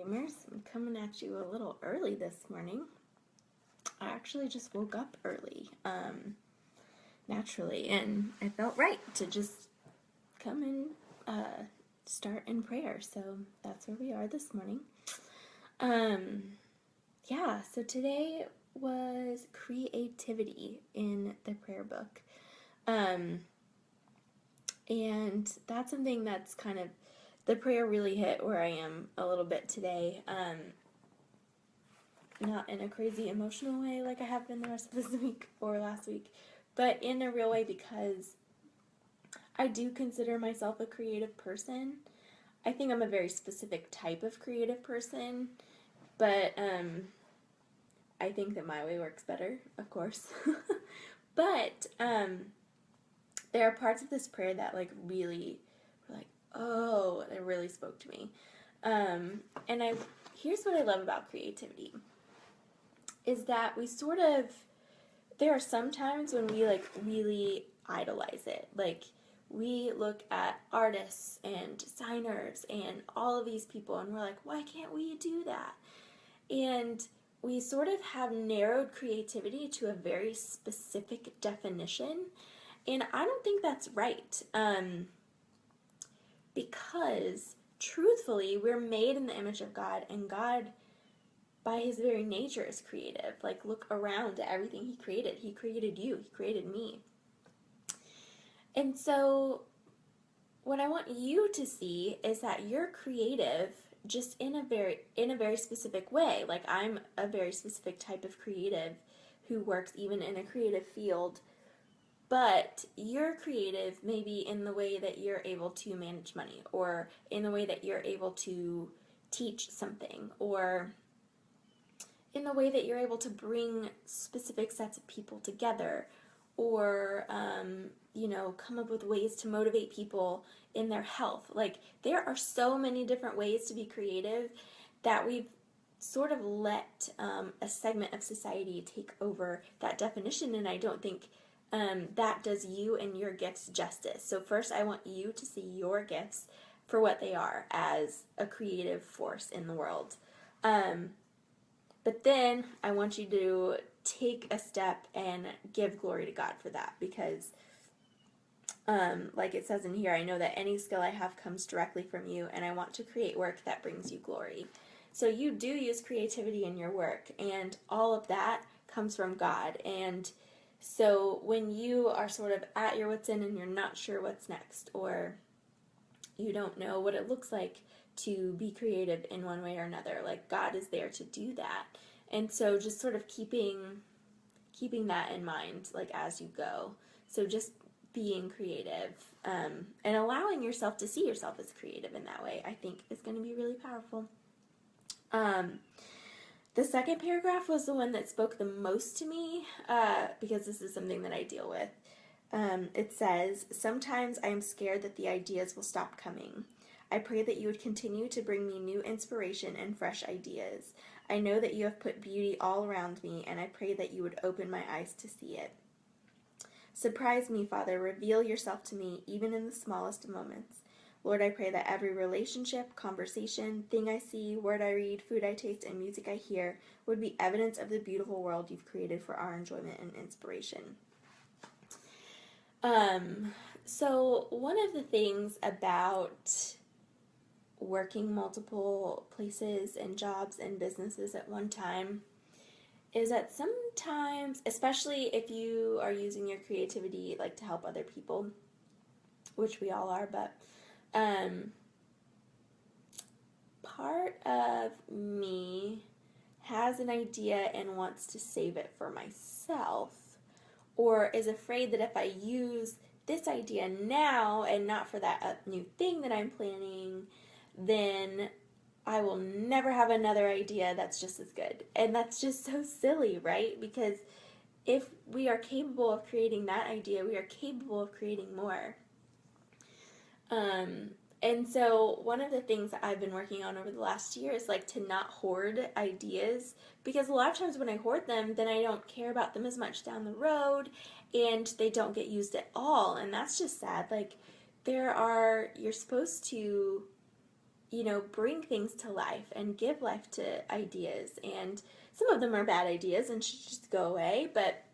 Gamers, I'm coming at you a little early this morning. I actually just woke up early, naturally, and I felt right to just come and start in prayer. So that's where we are this morning. Um, yeah, so today was creativity in the prayer book. Um, and that's something that's kind of, the prayer really hit where I am a little bit today. Not in a crazy emotional way like I have been the rest of this week or last week, but in a real way because I do consider myself a creative person. I think I'm a very specific type of creative person, but I think that my way works better, of course. But there are parts of this prayer that really were like, oh, it really spoke to me. And here's what I love about creativity is that there are some times when we really idolize it. Like we look at artists and designers and all of these people and we're like, why can't we do that? And we sort of have narrowed creativity to a very specific definition. And I don't think that's right. Because truthfully, we're made in the image of God, and God by his very nature is creative. Like, look around at everything he created. He created you, he created me. And so, what I want you to see is that you're creative just in a very specific way. Like, I'm a very specific type of creative who works even in a creative field, but you're creative maybe in the way that you're able to manage money, or in the way that you're able to teach something, or in the way that you're able to bring specific sets of people together, or come up with ways to motivate people in their health. Like, there are so many different ways to be creative that we've sort of let a segment of society take over that definition, and I don't think that does you and your gifts justice. So first, I want you to see your gifts for what they are, as a creative force in the world. But then I want you to take a step and give glory to God for that, because like it says in here, I know that any skill I have comes directly from you, and I want to create work that brings you glory. So you do use creativity in your work, and all of that comes from God. And so when you are sort of at your wits' end and you're not sure what's next, or you don't know what it looks like to be creative in one way or another, like, God is there to do that. And so just sort of keeping that in mind, like, as you go. So just being creative, and allowing yourself to see yourself as creative in that way, I think is going to be really powerful. The second paragraph was the one that spoke the most to me, because this is something that I deal with. It says, sometimes I am scared that the ideas will stop coming. I pray that you would continue to bring me new inspiration and fresh ideas. I know that you have put beauty all around me, and I pray that you would open my eyes to see it. Surprise me, Father. Reveal yourself to me, even in the smallest of moments. Lord, I pray that every relationship, conversation, thing I see, word I read, food I taste, and music I hear would be evidence of the beautiful world you've created for our enjoyment and inspiration. So one of the things about working multiple places and jobs and businesses at one time is that sometimes, especially if you are using your creativity like to help other people, which we all are, but part of me has an idea and wants to save it for myself, or is afraid that if I use this idea now and not for that new thing that I'm planning, then I will never have another idea that's just as good. And that's just so silly, right? Because if we are capable of creating that idea, we are capable of creating more. And so one of the things that I've been working on over the last year is like to not hoard ideas, because a lot of times when I hoard them, then I don't care about them as much down the road, and they don't get used at all, and that's just sad. Like, you're supposed to bring things to life and give life to ideas. And some of them are bad ideas and should just go away, but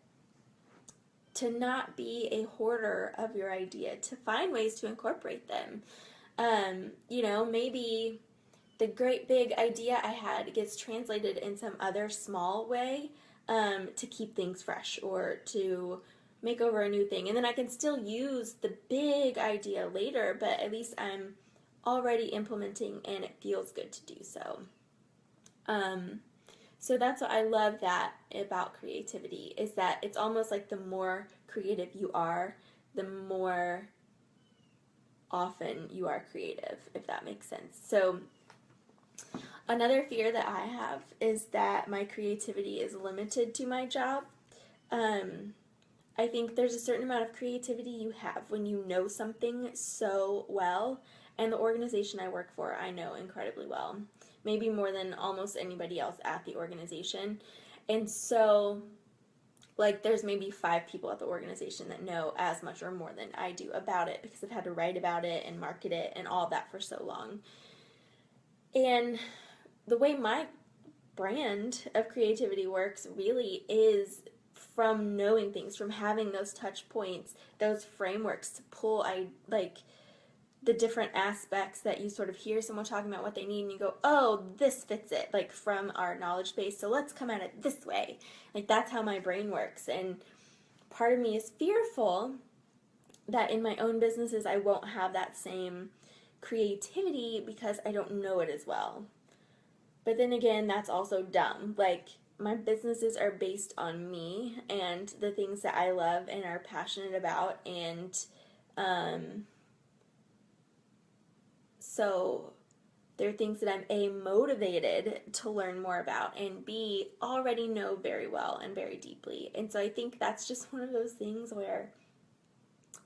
to not be a hoarder of your idea, to find ways to incorporate them. Maybe the great big idea I had gets translated in some other small way, to keep things fresh or to make over a new thing. And then I can still use the big idea later, but at least I'm already implementing and it feels good to do so. So that's what I love that about creativity, is that it's almost like the more creative you are, the more often you are creative, if that makes sense. So another fear that I have is that my creativity is limited to my job. I think there's a certain amount of creativity you have when you know something so well, and the organization I work for, I know incredibly well, maybe more than almost anybody else at the organization. And so, like, there's maybe 5 people at the organization that know as much or more than I do about it, because I've had to write about it and market it and all of that for so long. And the way my brand of creativity works really is from knowing things, from having those touch points, those frameworks to pull the different aspects that you sort of hear someone talking about what they need and you go, oh, this fits it, like from our knowledge base, so let's come at it this way. Like, that's how my brain works. And part of me is fearful that in my own businesses I won't have that same creativity because I don't know it as well. But then again, that's also dumb. Like, my businesses are based on me and the things that I love and are passionate about, and so they're things that I'm A, motivated to learn more about, and B, already know very well and very deeply. And so I think that's just one of those things where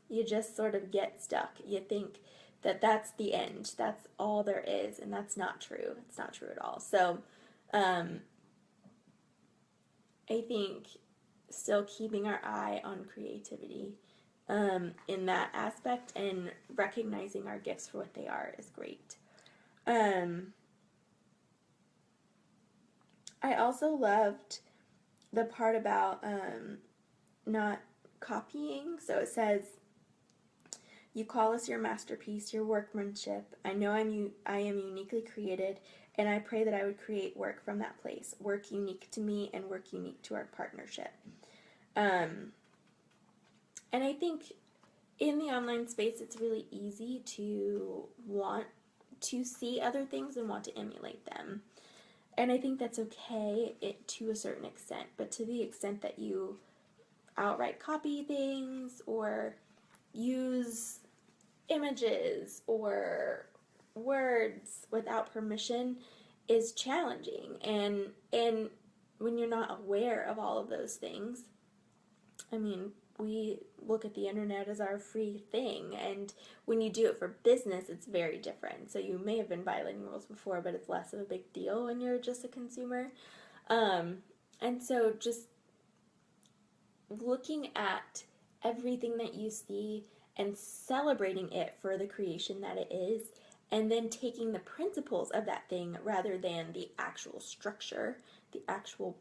you just sort of get stuck. You think that that's the end, that's all there is, and that's not true. It's not true at all. So I think still keeping our eye on creativity in that aspect and recognizing our gifts for what they are is great. I also loved the part about not copying. So it says, you call us your masterpiece, your workmanship. I know I am uniquely created, and I pray that I would create work from that place, work unique to me and work unique to our partnership. And I think in the online space, it's really easy to want to see other things and want to emulate them. And I think that's okay to a certain extent, but to the extent that you outright copy things or use images or words without permission is challenging. And when you're not aware of all of those things, I mean, we look at the internet as our free thing, and when you do it for business, it's very different. So you may have been violating rules before, but it's less of a big deal when you're just a consumer. And so just looking at everything that you see and celebrating it for the creation that it is, and then taking the principles of that thing rather than the actual structure, the actual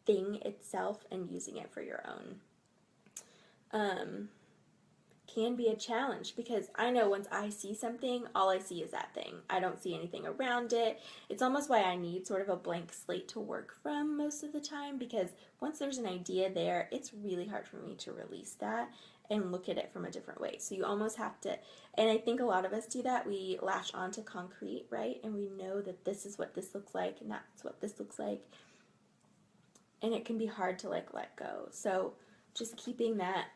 thing itself, and using it for your own. Can be a challenge, because I know once I see something, all I see is that thing. I don't see anything around it. It's almost why I need sort of a blank slate to work from most of the time, because once there's an idea there, it's really hard for me to release that and look at it from a different way. So you almost have to, and I think a lot of us do that. We latch onto concrete, right? And we know that this is what this looks like and that's what this looks like. And it can be hard to let go. So just keeping that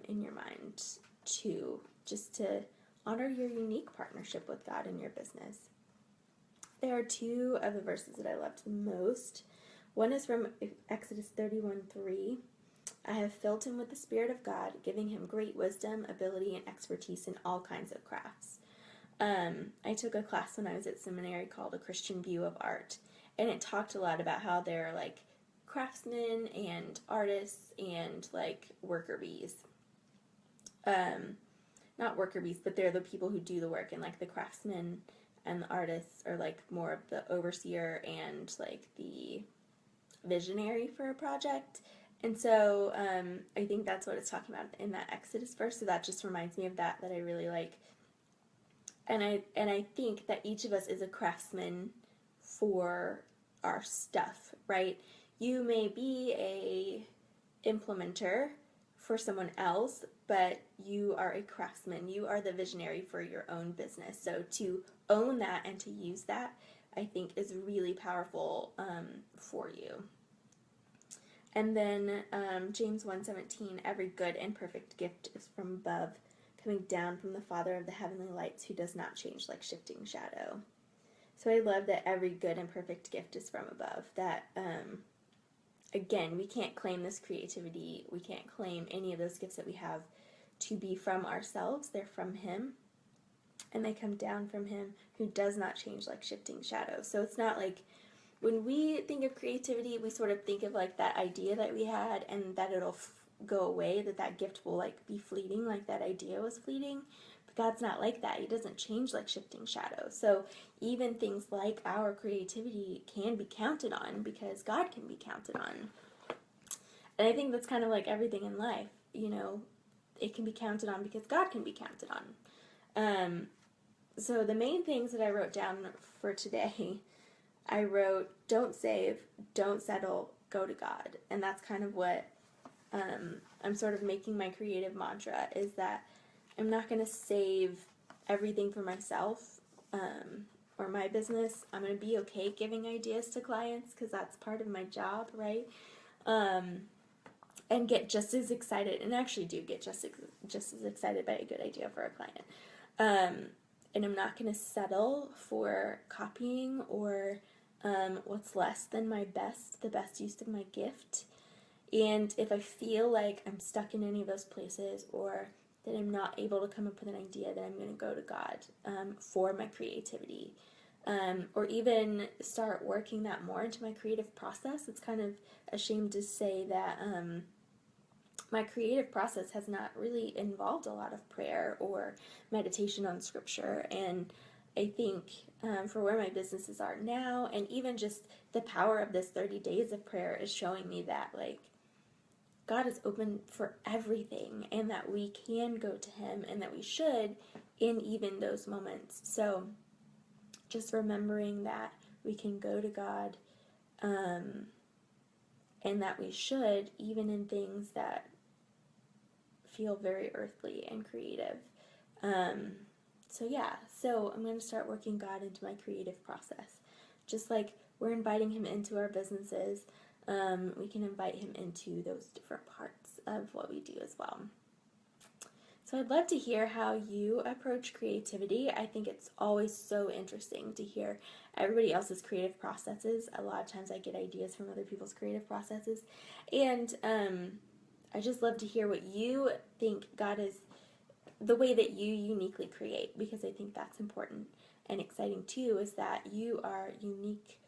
in your mind too, just to honor your unique partnership with God in your business. There are 2 of the verses that I loved the most. One is from Exodus 31:3. I have filled him with the Spirit of God, giving him great wisdom, ability, and expertise in all kinds of crafts. I took a class when I was at seminary called A Christian View of Art, and it talked a lot about how they're like craftsmen and artists and like worker bees. Not worker bees, but they're the people who do the work, and like the craftsmen and the artists are like more of the overseer and like the visionary for a project. And so I think that's what it's talking about in that Exodus verse. So that just reminds me of that I really like. And I think that each of us is a craftsman for our stuff, right? You may be a implementer for someone else, but you are a craftsman. You are the visionary for your own business. So to own that and to use that, I think is really powerful for you. And then James 1:17, every good and perfect gift is from above, coming down from the Father of the heavenly lights, who does not change like shifting shadow. So I love that every good and perfect gift is from above. That, again, we can't claim this creativity. We can't claim any of those gifts that we have to be from ourselves. They're from Him, and they come down from Him, who does not change like shifting shadows. So it's not like when we think of creativity, we sort of think of like that idea that we had and that it'll go away, that gift will like be fleeting, like that idea was fleeting. But God's not like that. He doesn't change like shifting shadows. So even things like our creativity can be counted on because God can be counted on. And I think that's kind of like everything in life, it can be counted on because God can be counted on. So the main things that I wrote down for today, I wrote, don't save, don't settle, go to God. And that's kind of what I'm sort of making my creative mantra, is that I'm not going to save everything for myself or my business. I'm going to be okay giving ideas to clients because that's part of my job, right? And get just as excited, and actually do get just as excited by a good idea for a client. And I'm not going to settle for copying or what's less than the best use of my gift. And if I feel like I'm stuck in any of those places or that I'm not able to come up with an idea, then I'm going to go to God for my creativity. Or even start working that more into my creative process. It's kind of a shame to say that my creative process has not really involved a lot of prayer or meditation on scripture. And I think for where my businesses are now, and even just the power of this 30 days of prayer is showing me that, like, God is open for everything and that we can go to Him and that we should in even those moments. So just remembering that we can go to God and that we should, even in things that feel very earthly and creative. So I'm going to start working God into my creative process. Just like we're inviting Him into our businesses, we can invite Him into those different parts of what we do as well. So I'd love to hear how you approach creativity. I think it's always so interesting to hear everybody else's creative processes. A lot of times I get ideas from other people's creative processes. And I just love to hear what you think God is, the way that you uniquely create, because I think that's important and exciting too, is that you are unique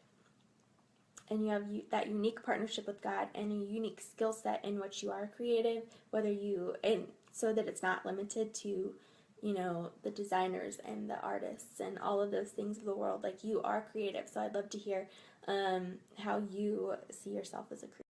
and you have that unique partnership with God and a unique skill set in which you are creative, and so that it's not limited to, the designers and the artists and all of those things of the world. Like, you are creative. So I'd love to hear how you see yourself as a creative.